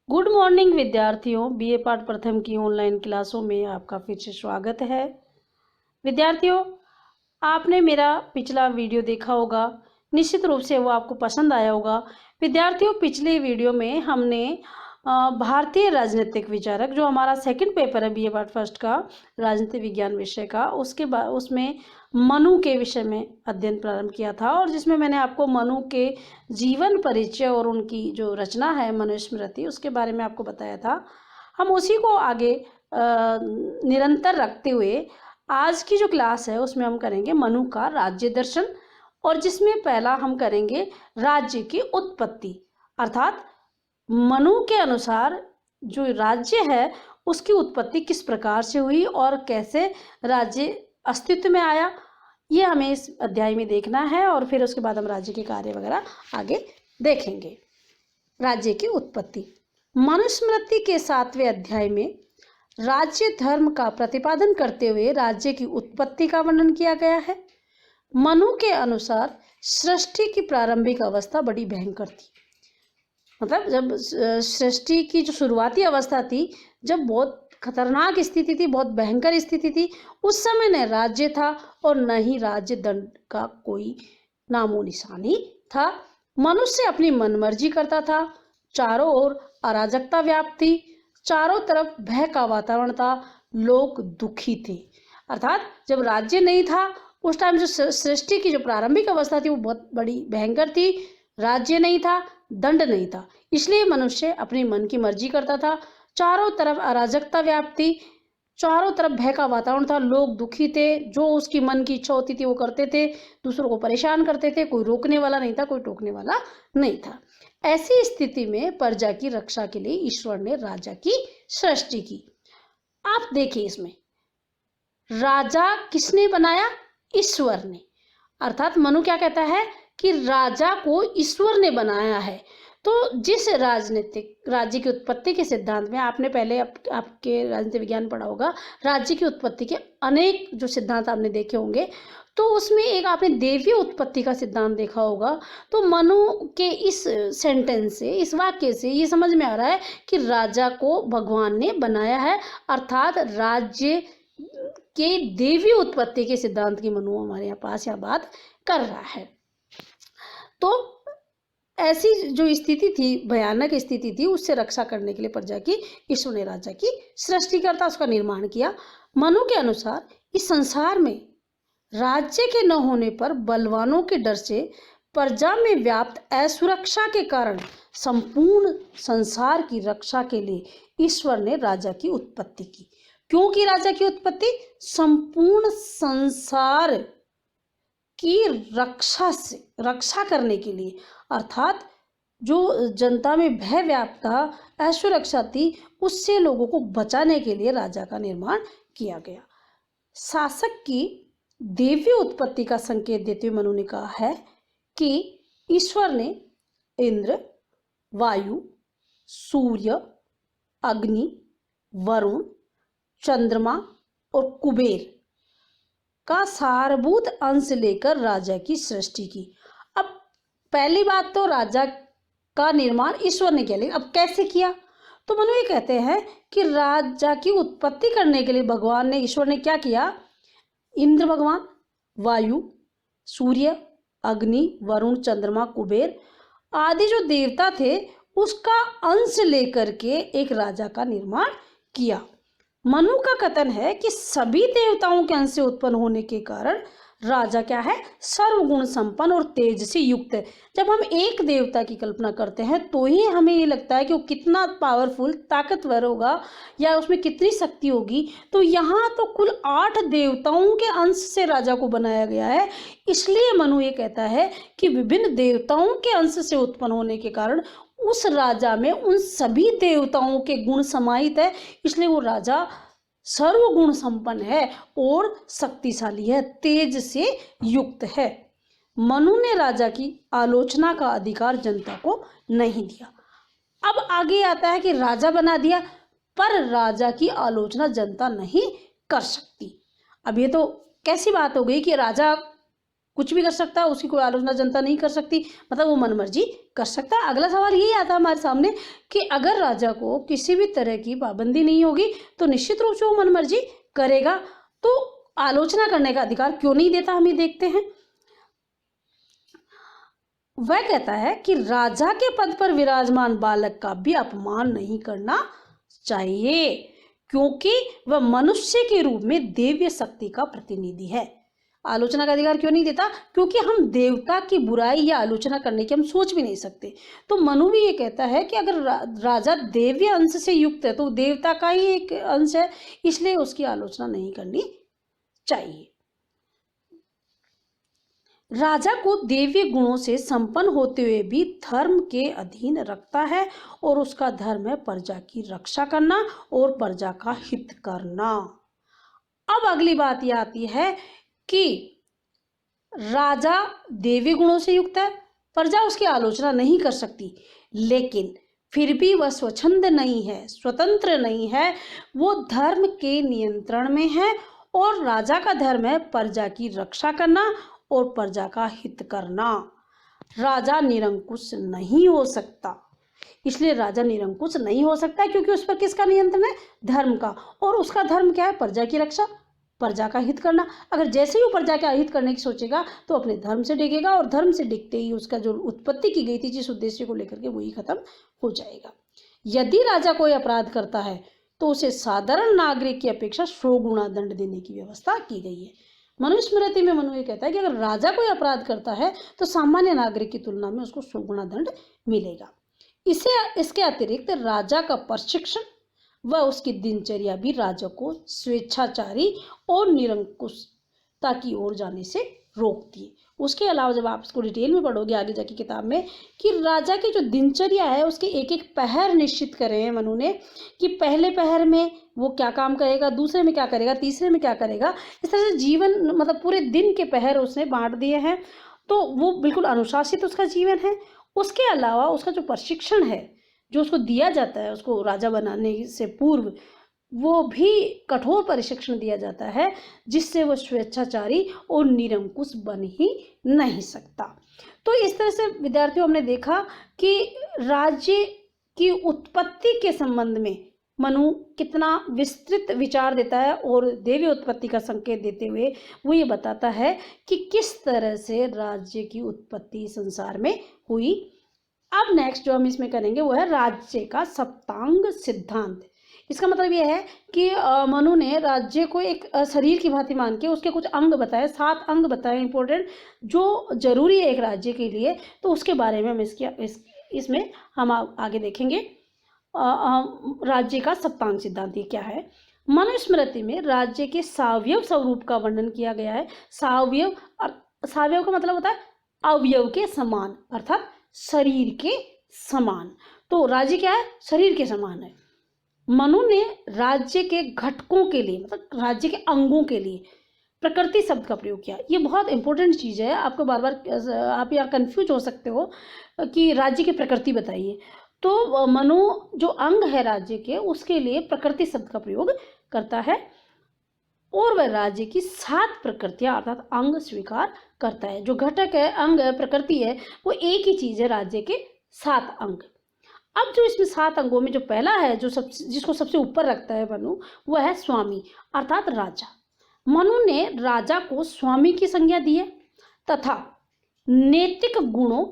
Good morning विद्यार्थियों। BA पाठ प्रथम की ऑनलाइन क्लासों में आपका फिर से स्वागत है। विद्यार्थियों, आपने मेरा पिछला वीडियो देखा होगा, निश्चित रूप से वो आपको पसंद आया होगा। विद्यार्थियों, पिछले वीडियो में हमने भारतीय राजनीतिक विचारक, जो हमारा सेकंड पेपर है बीए पार्ट फर्स्ट का, राजनीति विज्ञान विषय का, उसके बाद उसमें मनु के विषय में अध्ययन प्रारंभ किया था, और जिसमें मैंने आपको मनु के जीवन परिचय और उनकी जो रचना है मनुस्मृति, उसके बारे में आपको बताया था। हम उसी को आगे निरंतर रखते हुए आज की जो क्लास है उसमें हम करेंगे मनु का राज्य दर्शन, और जिसमें पहला हम करेंगे राज्य की उत्पत्ति, अर्थात मनु के अनुसार जो राज्य है उसकी उत्पत्ति किस प्रकार से हुई और कैसे राज्य अस्तित्व में आया, ये हमें इस अध्याय में देखना है। और फिर उसके बाद हम राज्य के कार्य वगैरह आगे देखेंगे। राज्य की उत्पत्ति, मनुस्मृति के 7वें अध्याय में राज्य धर्म का प्रतिपादन करते हुए राज्य की उत्पत्ति का वर्णन किया गया है। मनु के अनुसार सृष्टि की प्रारंभिक अवस्था बड़ी भयंकर थी, मतलब जब सृष्टि की जो शुरुआती अवस्था थी, जब बहुत खतरनाक स्थिति थी, बहुत भयंकर स्थिति थी, उस समय न राज्य था और न ही राज्य दंड का कोई नामो निशानी था। मनुष्य अपनी मनमर्जी करता था, चारों ओर अराजकता व्याप्त थी, चारों तरफ भय का वातावरण था, लोग दुखी थे। अर्थात जब राज्य नहीं था उस टाइम जो सृष्टि की जो प्रारंभिक अवस्था थी वो बहुत बड़ी भयंकर थी। राज्य नहीं था, दंड नहीं था, इसलिए मनुष्य अपनी मन की मर्जी करता था, चारों तरफ अराजकता व्याप्त थी, चारों तरफ भय का वातावरण था, लोग दुखी थे, जो उसकी मन की इच्छा होती थी वो करते थे, दूसरों को परेशान करते थे, कोई रोकने वाला नहीं था, कोई टोकने वाला नहीं था। ऐसी स्थिति में प्रजा की रक्षा के लिए ईश्वर ने राजा की सृष्टि की। आप देखिए, इसमें राजा किसने बनाया? ईश्वर ने। अर्थात मनु क्या कहता है कि राजा को ईश्वर ने बनाया है। तो जिस राजनीतिक राज्य की उत्पत्ति के सिद्धांत में आपने पहले आपके राजनीति विज्ञान पढ़ा होगा, राज्य की उत्पत्ति के अनेक जो सिद्धांत आपने देखे होंगे, तो उसमें एक आपने देवीय उत्पत्ति का सिद्धांत देखा होगा। तो मनु के इस सेंटेंस से, इस वाक्य से ये समझ में आ रहा है कि राजा को भगवान ने बनाया है, अर्थात राज्य के देवी उत्पत्ति के सिद्धांत की मनु हमारे यहाँ पास यहाँ बात कर रहा है। तो ऐसी जो स्थिति थी, भयानक स्थिति थी, उससे रक्षा करने के लिए प्रजा की ईश्वर ने राजा की सृष्टि करता, उसका निर्माण किया। मनु के अनुसार इस संसार में राज्य के न होने पर बलवानों के डर से प्रजा में व्याप्त असुरक्षा के कारण संपूर्ण संसार की रक्षा के लिए ईश्वर ने राजा की उत्पत्ति की। क्योंकि राजा की उत्पत्ति संपूर्ण संसार की रक्षा करने के लिए, अर्थात जो जनता में भय व्याप्त था, असुरक्षा थी, उससे लोगों को बचाने के लिए राजा का निर्माण किया गया। शासक की देवी उत्पत्ति का संकेत देते हुए मनु ने कहा है कि ईश्वर ने इंद्र, वायु, सूर्य, अग्नि, वरुण, चंद्रमा और कुबेर का सारभूत अंश लेकर राजा की सृष्टि की। अब पहली बात तो राजा का निर्माण ईश्वर ने किया, लेकिन अब कैसे किया? तो मनु ये कहते हैं कि राजा की उत्पत्ति करने के लिए भगवान ने, ईश्वर ने क्या किया? इंद्र भगवान, वायु, सूर्य, अग्नि, वरुण, चंद्रमा, कुबेर आदि जो देवता थे उसका अंश लेकर के एक राजा का निर्माण किया। मनु का कथन है कि सभी देवताओं के अंश से उत्पन्न होने के कारण राजा क्या है? सर्वगुण संपन्न और तेज से युक्त है। जब हम एक देवता की कल्पना करते हैं तो ही हमें ये लगता है कि वो कितना पावरफुल, ताकतवर होगा या उसमें कितनी शक्ति होगी। तो यहाँ तो कुल 8 देवताओं के अंश से राजा को बनाया गया है। इसलिए मनु ये कहता है कि विभिन्न देवताओं के अंश से उत्पन्न होने के कारण उस राजा में उन सभी देवताओं के गुण समाहित है, इसलिए वो राजा सर्वगुण संपन्न है और शक्तिशाली है, तेज से युक्त है। मनु ने राजा की आलोचना का अधिकार जनता को नहीं दिया। अब आगे आता है कि राजा बना दिया, पर राजा की आलोचना जनता नहीं कर सकती। अब ये तो कैसी बात हो गई कि राजा कुछ भी कर सकता है, उसकी कोई आलोचना जनता नहीं कर सकती, मतलब वो मनमर्जी कर सकता है। अगला सवाल यही आता है हमारे सामने कि अगर राजा को किसी भी तरह की पाबंदी नहीं होगी तो निश्चित रूप से वो मनमर्जी करेगा, तो आलोचना करने का अधिकार क्यों नहीं देता, हम ये देखते हैं। वह कहता है कि राजा के पद पर विराजमान बालक का भी अपमान नहीं करना चाहिए, क्योंकि वह मनुष्य के रूप में देव्य शक्ति का प्रतिनिधि है। आलोचना का अधिकार क्यों नहीं देता? क्योंकि हम देवता की बुराई या आलोचना करने की हम सोच भी नहीं सकते। तो मनु भी ये कहता है कि अगर राजा देव्य अंश से युक्त है तो देवता का ही एक अंश है, इसलिए उसकी आलोचना नहीं करनी चाहिए। राजा को देवी गुणों से संपन्न होते हुए भी धर्म के अधीन रखता है और उसका धर्म है प्रजा की रक्षा करना और प्रजा का हित करना। अब अगली बात यह आती है कि राजा देवी गुणों से युक्त है, प्रजा उसकी आलोचना नहीं कर सकती, लेकिन फिर भी वह स्वच्छंद नहीं है, स्वतंत्र नहीं है, वो धर्म के नियंत्रण में है और राजा का धर्म है प्रजा की रक्षा करना और प्रजा का हित करना। राजा निरंकुश नहीं हो सकता, इसलिए राजा निरंकुश नहीं हो सकता क्योंकि उस पर किसका नियंत्रण है? धर्म का। और उसका धर्म क्या है? प्रजा की रक्षा, प्रजा का हित करना। अगर जैसे ही वो प्रजा का हित करने की सोचेगा तो अपने धर्म से डिगेगा और धर्म से डिगते ही उसका जो उत्पत्ति की गई थी जिस उद्देश्य को लेकर के, वही खत्म हो जाएगा। यदि राजा कोई अपराध करता है तो उसे साधारण नागरिक की अपेक्षा 100 गुना दंड देने की व्यवस्था की गई है। मनुस्मृति में मनु ये कहता है कि अगर राजा कोई अपराध करता है तो सामान्य नागरिक की तुलना में उसको 100 गुना दंड मिलेगा। इसके अतिरिक्त राजा का प्रशिक्षण व उसकी दिनचर्या भी राजा को स्वेच्छाचारी और निरंकुशता की ओर जाने से रोकती है। उसके अलावा जब आप इसको डिटेल में पढ़ोगे आगे जाके किताब में कि राजा की जो दिनचर्या है उसके एक एक पहर निश्चित करे हैं मनु ने, कि पहले पहर में वो क्या काम करेगा, दूसरे में क्या करेगा, तीसरे में क्या करेगा। इस तरह से जीवन मतलब पूरे दिन के पहर उसने बांट दिए हैं, तो वो बिल्कुल अनुशासित उसका जीवन है। उसके अलावा उसका जो प्रशिक्षण है जो उसको दिया जाता है उसको राजा बनाने से पूर्व, वो भी कठोर प्रशिक्षण दिया जाता है जिससे वो स्वेच्छाचारी और निरंकुश बन ही नहीं सकता। तो इस तरह से विद्यार्थियों हमने देखा कि राज्य की उत्पत्ति के संबंध में मनु कितना विस्तृत विचार देता है और देवी उत्पत्ति का संकेत देते हुए वो ये बताता है कि किस तरह से राज्य की उत्पत्ति संसार में हुई। अब नेक्स्ट जो हम इसमें करेंगे वो है राज्य का सप्तांग सिद्धांत। इसका मतलब यह है कि मनु ने राज्य को एक शरीर की भांति मान के उसके कुछ अंग बताए, 7 अंग बताए इंपॉर्टेंट जो जरूरी है एक राज्य के लिए। तो उसके बारे में हम इसमें हम आगे देखेंगे। राज्य का सप्तांग सिद्धांत ये क्या है? मनुस्मृति में राज्य के सावयव स्वरूप का वर्णन किया गया है। सावयव का मतलब होता है अवयव के समान, अर्थात शरीर के समान। तो राज्य क्या है? शरीर के समान है। मनु ने राज्य के घटकों के लिए मतलब राज्य के अंगों के लिए प्रकृति शब्द का प्रयोग किया। ये बहुत इंपॉर्टेंट चीज़ है, आपको बार बार आप यार कंफ्यूज हो सकते हो कि राज्य की प्रकृति बताइए। तो मनु जो अंग है राज्य के उसके लिए प्रकृति शब्द का प्रयोग करता है और वह राज्य की 7 प्रकृतियां अर्थात अंग स्वीकार करता है। जो घटक है, अंग है, प्रकृति है, वो एक ही चीज़ है, राज्य के 7 अंग। अब जो इसमें 7 अंगों में जो पहला है जिसको सबसे ऊपर रखता है मनु, वह है स्वामी अर्थात राजा। मनु ने राजा को स्वामी की संज्ञा दी है तथा नैतिक गुणों,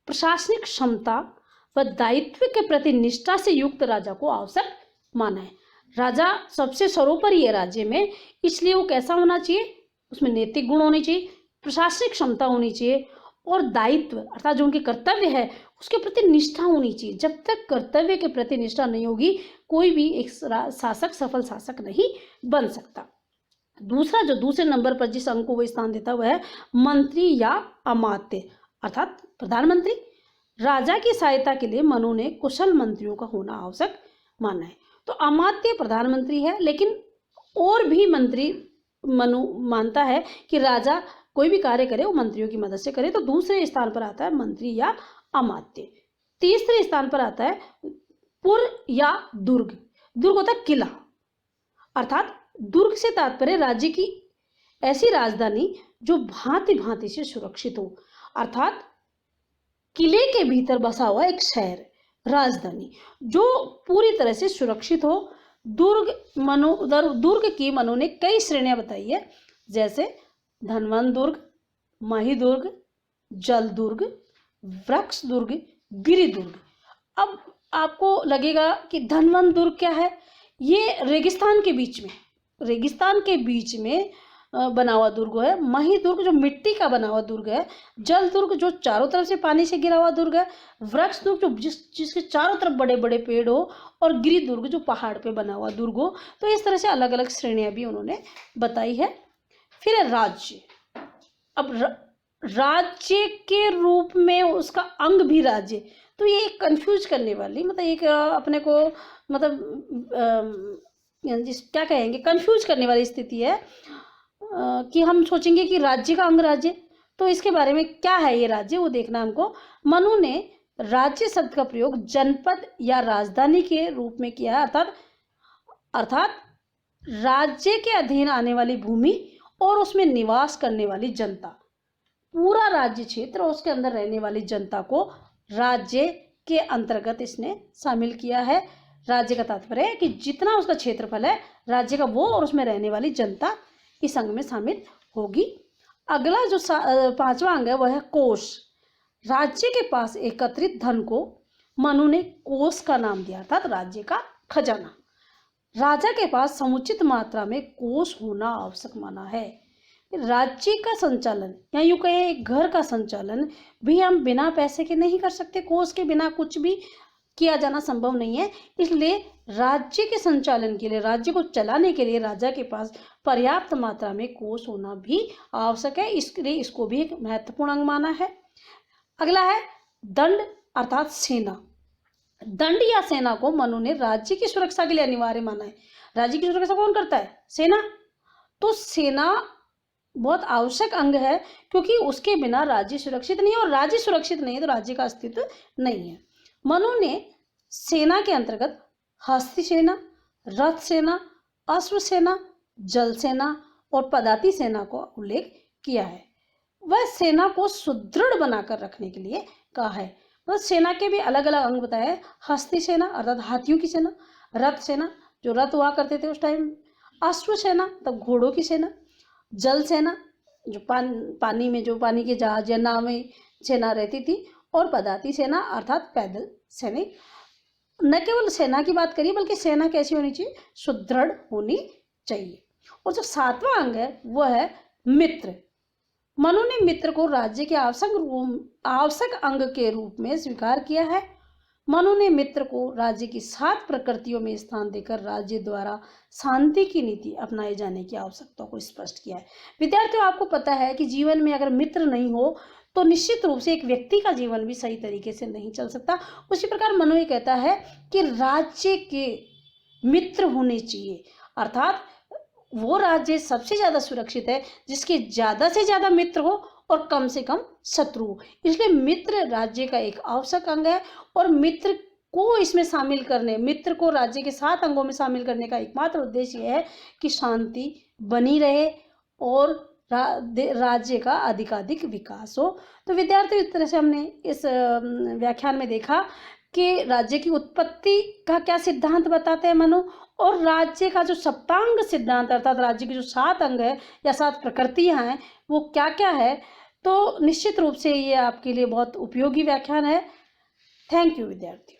प्रशासनिक क्षमता व दायित्व के प्रति निष्ठा से युक्त राजा को आवश्यक माना है। राजा सबसे सर्वोपरि है राज्य में, इसलिए वो कैसा होना चाहिए? उसमें नैतिक गुण होने चाहिए, प्रशासनिक क्षमता होनी चाहिए और दायित्व अर्थात जो उनके कर्तव्य है उसके प्रति निष्ठा होनी चाहिए। जब तक कर्तव्य के प्रति निष्ठा नहीं होगी कोई भी एक शासक सफल शासक नहीं बन सकता। दूसरा जो दूसरे नंबर पर जिस अंग को वो स्थान देता वह है मंत्री या अमात्य अर्थात प्रधानमंत्री। राजा की सहायता के लिए मनु ने कुशल मंत्रियों का होना आवश्यक माना है। तो अमात्य प्रधानमंत्री है, लेकिन और भी मंत्री मनु मानता है कि राजा कोई भी कार्य करे वो मंत्रियों की मदद से करे। तो दूसरे स्थान पर आता है मंत्री या अमात्य। तीसरे स्थान पर आता है पुर या दुर्ग। दुर्ग होता है किला, अर्थात दुर्ग से तात्पर्य राज्य की ऐसी राजधानी जो भांति भांति से सुरक्षित हो, अर्थात किले के भीतर बसा हुआ एक शहर, राजधानी जो पूरी तरह से सुरक्षित हो। दुर्ग की मनु ने कई श्रेणियां बताई है, जैसे धनवन दुर्ग, मही दुर्ग, जल दुर्ग, वृक्ष दुर्ग, गिरि दुर्ग। अब आपको लगेगा कि धनवन दुर्ग क्या है? ये रेगिस्तान के बीच में बना हुआ दुर्ग है। मही दुर्ग जो मिट्टी का बना हुआ दुर्ग है। जल दुर्ग जो चारों तरफ से पानी से घिरा हुआ दुर्ग है। वृक्ष दुर्ग जो जिसके चारों तरफ बड़े बड़े पेड़ हो, और गिरि दुर्ग जो पहाड़ पे बना हुआ दुर्ग हो। तो इस तरह से अलग अलग श्रेणियां भी उन्होंने बताई है। फिर है राज्य। अब राज्य के रूप में उसका अंग भी राज्य, तो ये एक कंफ्यूज करने वाली, मतलब एक अपने को मतलब क्या कहेंगे, कंफ्यूज करने वाली स्थिति है कि हम सोचेंगे कि राज्य का अंग राज्य, तो इसके बारे में क्या है ये राज्य, वो देखना हमको। मनु ने राज्य शब्द का प्रयोग जनपद या राजधानी के रूप में किया है, अर्थात राज्य के अधीन आने वाली भूमि और उसमें निवास करने वाली जनता, पूरा राज्य क्षेत्र और उसके अंदर रहने वाली जनता को राज्य के अंतर्गत इसने शामिल किया है। राज्य का तात्पर्य है कि जितना उसका क्षेत्रफल है राज्य का, वो और उसमें रहने वाली जनता इस अंग में शामिल होगी। अगला जो 5वां अंग है वह है कोष। राज्य के पास एकत्रित धन को मनु ने कोष का नाम दिया, अर्थात राज्य का खजाना। राजा के पास समुचित मात्रा में कोष होना आवश्यक माना है। राज्य का संचालन या यूं कहें एक घर का संचालन भी हम बिना पैसे के नहीं कर सकते। कोष के बिना कुछ भी किया जाना संभव नहीं है। इसलिए राज्य के संचालन के लिए, राज्य को चलाने के लिए राजा के पास पर्याप्त मात्रा में कोष होना भी आवश्यक है। इसलिए इसको भी एक महत्वपूर्ण अंग माना है। अगला है दंड अर्थात सेना। दंड या सेना को मनु ने राज्य की सुरक्षा के लिए अनिवार्य माना है। राज्य की सुरक्षा कौन करता है? सेना। तो सेना बहुत आवश्यक अंग है, क्योंकि उसके बिना राज्य सुरक्षित नहीं है, और राज्य सुरक्षित नहीं है तो राज्य का अस्तित्व नहीं है। मनु ने सेना के अंतर्गत हस्ती सेना, रथ सेना, अश्व सेना, जल सेना और पदाति सेना का उल्लेख किया है। वह सेना को सुदृढ़ बनाकर रखने के लिए कहा है। मतलब सेना के भी अलग अलग अंग बताए हैं। हस्ती सेना अर्थात हाथियों की सेना, रथ सेना जो रथ हुआ करते थे उस टाइम, अश्व सेना तब घोड़ों की सेना, जल सेना जो पानी में जो पानी के जहाज या नाव में सेना रहती थी, और पदाति सेना अर्थात पैदल सैनिक। न केवल सेना की बात करिए बल्कि सेना कैसी होनी चाहिए? सुदृढ़ होनी चाहिए। और जो 7वां अंग है वह है मित्र। मनु ने मित्र को राज्य के आवश्यक अंग के रूप में स्वीकार किया है। मनु ने मित्र को राज्य की 7 प्रकृतियों में स्थान देकर राज्य द्वारा शांति की नीति अपनाए जाने की आवश्यकता को स्पष्ट किया है। विद्यार्थियों, आपको पता है कि जीवन में अगर मित्र नहीं हो तो निश्चित रूप से एक व्यक्ति का जीवन भी सही तरीके से नहीं चल सकता। उसी प्रकार मनु ये कहता है कि राज्य के मित्र होने चाहिए, अर्थात वो राज्य सबसे ज्यादा सुरक्षित है जिसके ज्यादा से ज्यादा मित्र हो और कम से कम शत्रु हो। इसलिए मित्र राज्य का एक आवश्यक अंग है, और मित्र को इसमें शामिल करने, मित्र को राज्य के 7 अंगों में शामिल करने का एकमात्र उद्देश्य यह है कि शांति बनी रहे और राज्य का अधिकाधिक विकास हो। तो विद्यार्थियों, इस तरह से हमने इस व्याख्यान में देखा कि राज्य की उत्पत्ति का क्या सिद्धांत बताते हैं मनु, और राज्य का जो सप्तांग सिद्धांत अर्थात राज्य के जो 7 अंग है या 7 प्रकृतियां हैं वो क्या क्या है। तो निश्चित रूप से ये आपके लिए बहुत उपयोगी व्याख्यान है। थैंक यू विद्यार्थियों।